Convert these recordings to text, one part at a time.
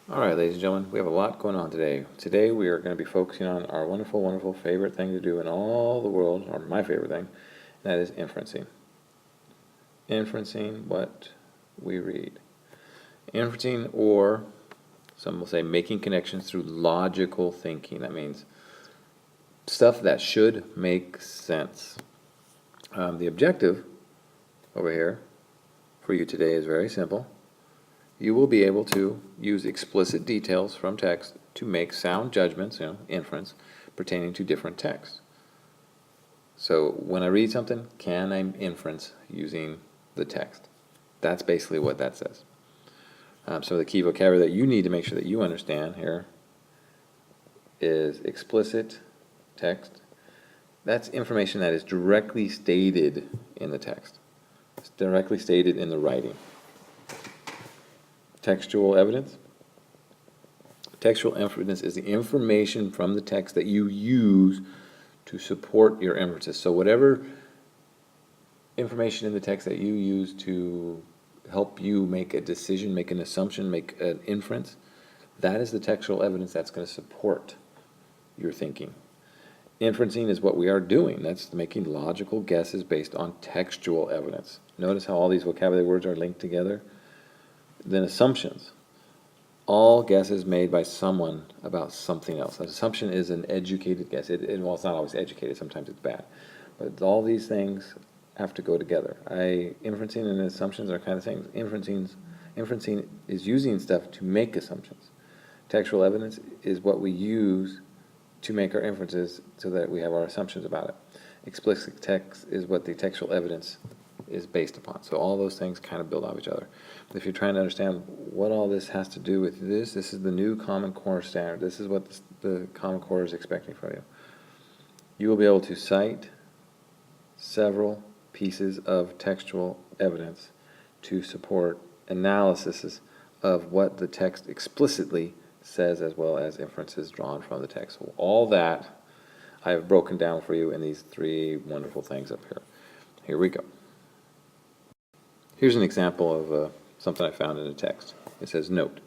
Alright, ladies and gentlemen, we have a lot going on today. Today we are going to be focusing on our wonderful, wonderful favorite thing to do in all the world, or my favorite thing, and that is inferencing. Inferencing what we read. Inferencing, or some will say making connections through logical thinking. That means stuff that should make sense. The objective over here for you today is very simple. You will be able to use explicit details from text to make sound judgments, inference, pertaining to different texts. So when I read something, can I inference using the text? That's basically what that says. So the key vocabulary that you need to make sure that you understand here is explicit text. That's information that is directly stated in the text. It's directly stated in the writing. Textual evidence. Textual evidence is the information from the text that you use to support your inferences. So whatever information in the text that you use to help you make a decision, make an assumption, make an inference, that is the textual evidence that's going to support your thinking. Inferencing is what we are doing. That's making logical guesses based on textual evidence. Notice how all these vocabulary words are linked together? Then assumptions. All guesses made by someone about something else. An assumption is an educated guess. Well, it's not always educated. Sometimes it's bad. But all these things have to go together. Inferencing and assumptions are kind of things. Inferencing is using stuff to make assumptions. Textual evidence is what we use to make our inferences so that we have our assumptions about it. Explicit text is what the textual evidence is based upon. So all those things kind of build off each other. But if you're trying to understand what all this has to do with this is the new Common Core standard. This is what the Common Core is expecting from you. You will be able to cite several pieces of textual evidence to support analysis of what the text explicitly says, as well as inferences drawn from the text. So all that I have broken down for you in these three wonderful things up here. Here we go. Here's an example of something I found in a text. It says, note,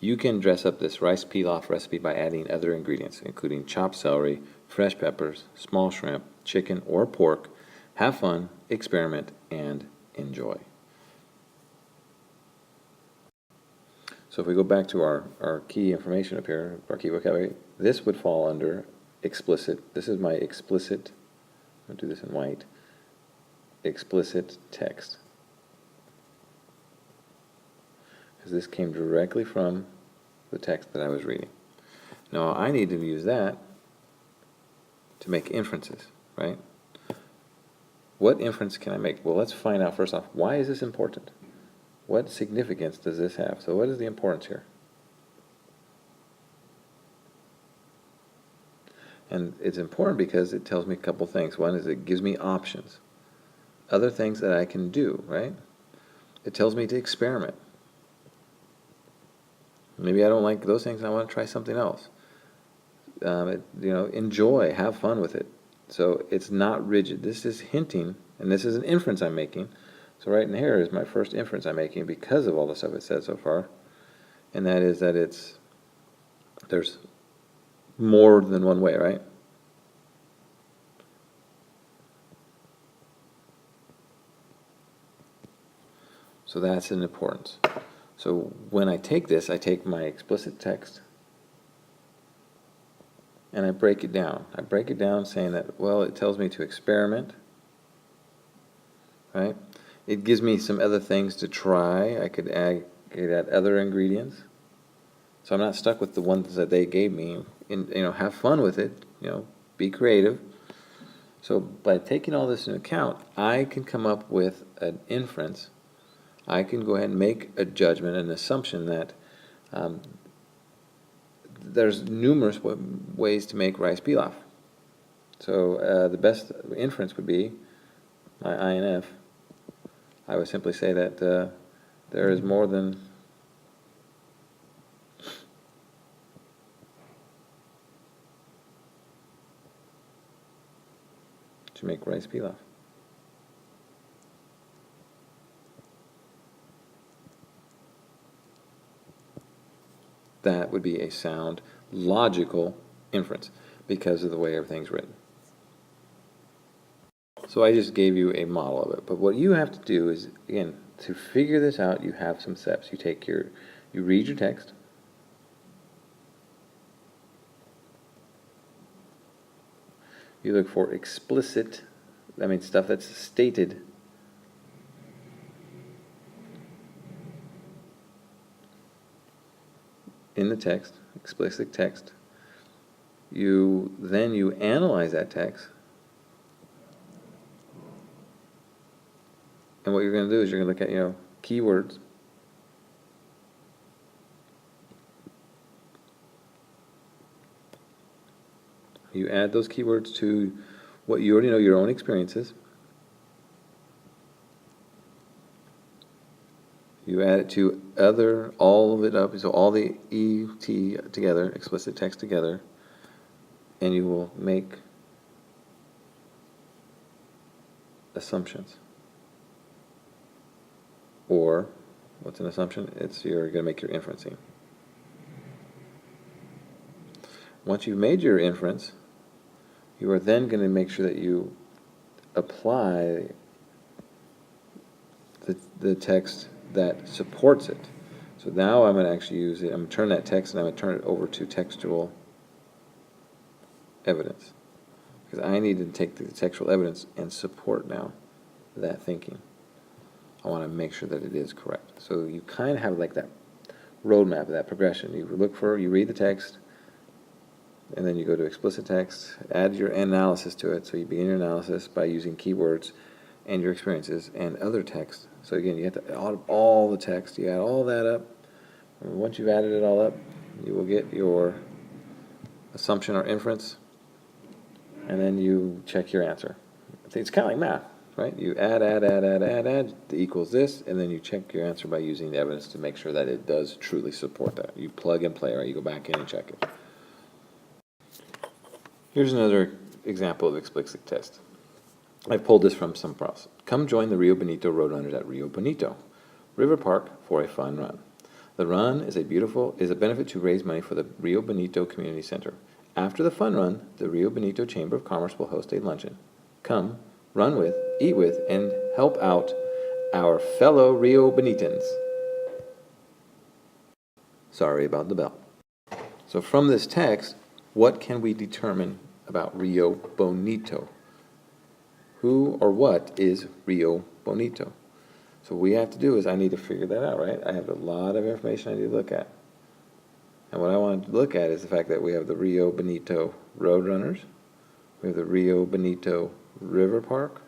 you can dress up this rice pilaf recipe by adding other ingredients, including chopped celery, fresh peppers, small shrimp, chicken, or pork. Have fun, experiment, and enjoy. So if we go back to our key information up here, our key vocabulary, this would fall under explicit. This is my explicit, I'll do this in white, explicit text. Because this came directly from the text that I was reading. Now I need to use that to make inferences, right? What inference can I make? Well, let's find out first off, why is this important? What significance does this have? So what is the importance here? And it's important because it tells me a couple things. One is it gives me options. Other things that I can do, right? It tells me to experiment. Maybe I don't like those things and I want to try something else. Enjoy, have fun with it. So it's not rigid. This is hinting, and this is an inference I'm making. So right in here is my first inference I'm making because of all the stuff it said so far. And that is that there's more than one way, right? So that's an importance. So when I take this, I take my explicit text and I break it down. I break it down saying that, well, it tells me to experiment, right? It gives me some other things to try. I could add other ingredients. So I'm not stuck with the ones that they gave me. Have fun with it, be creative. So by taking all this into account, I can come up with an inference. I can go ahead and make a judgment, an assumption that there's numerous ways to make rice pilaf. So the best inference would be my INF. I would simply say that there is more than to make rice pilaf. that would be a sound, logical inference because of the way everything's written. So I just gave you a model of it, but what you have to do is, again, to figure this out, you have some steps. You read your text. You look for explicit, that means stuff that's stated in the text, explicit text. Then you analyze that text. And what you're going to do is you're going to look at, keywords. You add those keywords to what you already know, your own experiences. You add it to all of it up, so all the ET together, explicit text together, and you will make assumptions. Or, what's an assumption? You're going to make your inferencing. Once you've made your inference, you are then going to make sure that you apply the text that supports it. So now I'm going to actually use it. I'm going to turn that text and I'm going to turn it over to textual evidence. Because I need to take the textual evidence and support now that thinking. I want to make sure that it is correct. So you kind of have like that roadmap, that progression. You read the text, and then you go to explicit text, add your analysis to it. So you begin your analysis by using keywords and your experiences and other text. So again, you have to add all the text. You add all that up. And once you've added it all up, you will get your assumption or inference, and then you check your answer. It's kind of like math, right? You add equals this, and then you check your answer by using the evidence to make sure that it does truly support that. You plug and play, right? You go back in and check it. Here's another example of explicit text. I pulled this from some pros. Come join the Rio Bonito Roadrunners at Rio Bonito River Park for a fun run. The run is a benefit to raise money for the Rio Bonito Community Center. After the fun run, the Rio Bonito Chamber of Commerce will host a luncheon. Come, run with, eat with, and help out our fellow Rio Bonitans. Sorry about the bell. So from this text, what can we determine about Rio Bonito? Who or what is Rio Bonito? So what we have to do is I need to figure that out, right? I have a lot of information I need to look at. And what I want to look at is the fact that we have the Rio Bonito Roadrunners, we have the Rio Bonito River Park,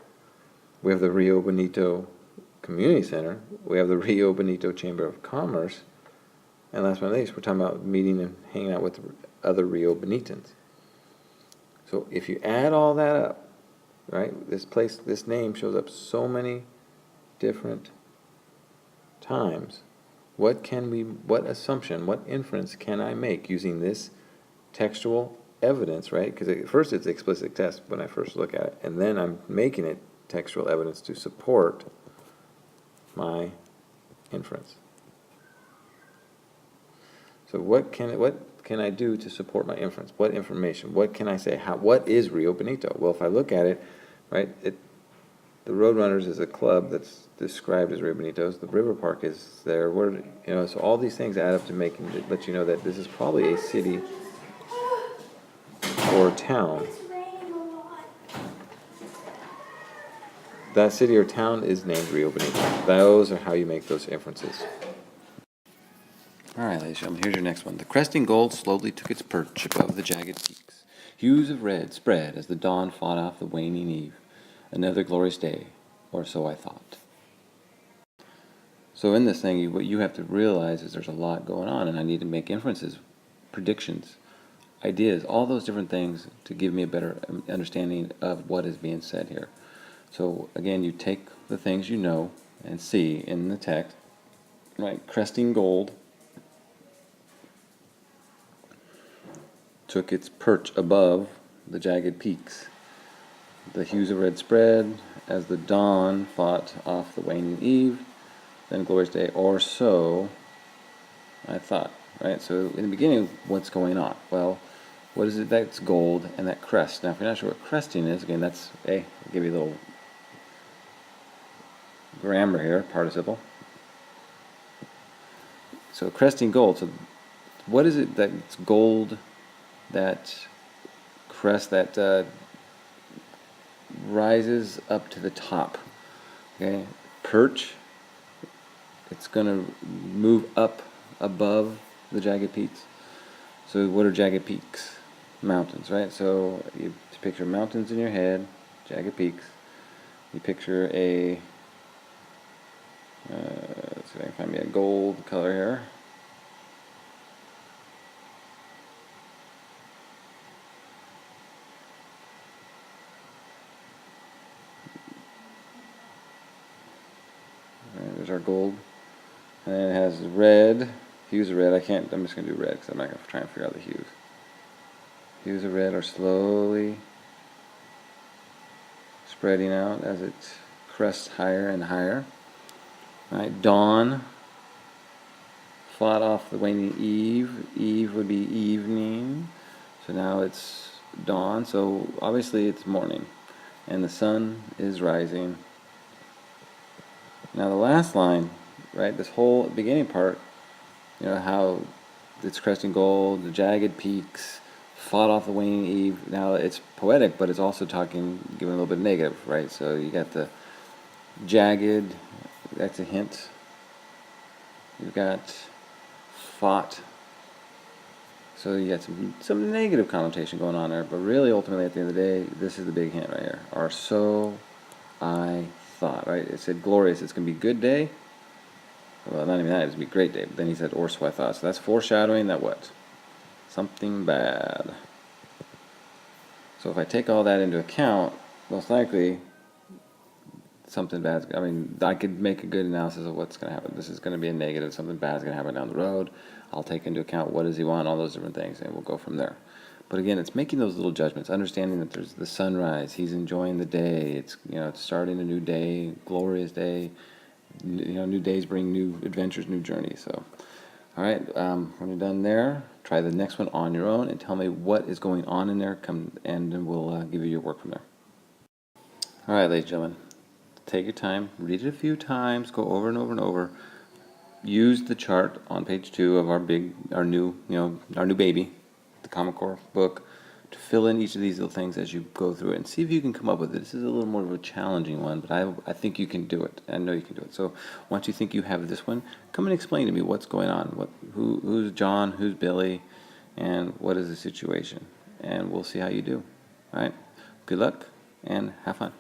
we have the Rio Bonito Community Center, we have the Rio Bonito Chamber of Commerce, and last but not least, we're talking about meeting and hanging out with other Rio Bonitans. So if you add all that up, right, this name shows up so many different times. What assumption, what inference can I make using this textual evidence, right? Because at first it's explicit text when I first look at it, and then I'm making it textual evidence to support my inference. So what can I do to support my inference? What information? What can I say? What is Rio Bonito? Well, if I look at it, right, the Roadrunners is a club that's described as Rio Bonitos. The River Park is there. So all these things add up to let you know that this is probably a city or town. That city or town is named Rio Bonito. Those are how you make those inferences. All right, ladies and gentlemen, here's your next one. The cresting gold slowly took its perch above the jagged peaks. Hues of red spread as the dawn fought off the waning eve. Another glorious day, or so I thought. So in this thing, what you have to realize is there's a lot going on, and I need to make inferences, predictions, ideas, all those different things to give me a better understanding of what is being said here. So again, you take the things you know and see in the text, right? Cresting gold took its perch above the jagged peaks. The hues of red spread as the dawn fought off the waning eve. Then glorious day, or so I thought. right? So in the beginning, what's going on? Well, what is it that's gold and that crest? Now, if you're not sure what cresting is, again, that's, I'll give you a little grammar here, participle. So cresting gold. So what is it that's gold, that crest, that rises up to the top? Okay, perch. It's going to move up above the jagged peaks. So what are jagged peaks? Mountains, right? So you picture mountains in your head, jagged peaks. You picture a, let's see if I can find me a gold color here. All right, there's our gold. And then it has red, hues of red. I'm just going to do red because I'm not going to try and figure out the hues. Hues of red are slowly spreading out as it crests higher and higher. All right, dawn, fought off the waning eve. Eve would be evening. So now it's dawn. So obviously it's morning. And the sun is rising. Now the last line, right, this whole beginning part, how it's cresting gold, the jagged peaks, fought off the waning eve. Now it's poetic, but it's also giving a little bit negative, right? So you got the jagged, that's a hint. You've got fought. So you got some negative connotation going on there, but really ultimately at the end of the day, this is the big hint right here. Or so I thought, right? It said glorious, it's going to be a good day. Well, not even that, it's going to be a great day. But then he said, or so I thought. So that's foreshadowing that what? Something bad. So if I take all that into account, most likely something bad. I could make a good analysis of what's going to happen. This is going to be a negative. Something bad is going to happen down the road. I'll take into account what does he want, all those different things, and we'll go from there. But again, it's making those little judgments, understanding that there's the sunrise. He's enjoying the day. It's it's starting a new day, glorious day. New days bring new adventures, new journeys. So, all right, when you're done there, try the next one on your own and tell me what is going on in there. And then we'll give you your work from there. All right, ladies and gentlemen, take your time, read it a few times, go over and over and over. Use the chart on page 2 of our new baby, the Common Core book, to fill in each of these little things as you go through it and see if you can come up with it. This is a little more of a challenging one, but I think you can do it. I know you can do it. So once you think you have this one, come and explain to me what's going on. Who's John, who's Billy, and what is the situation. And we'll see how you do. All right? Good luck and have fun.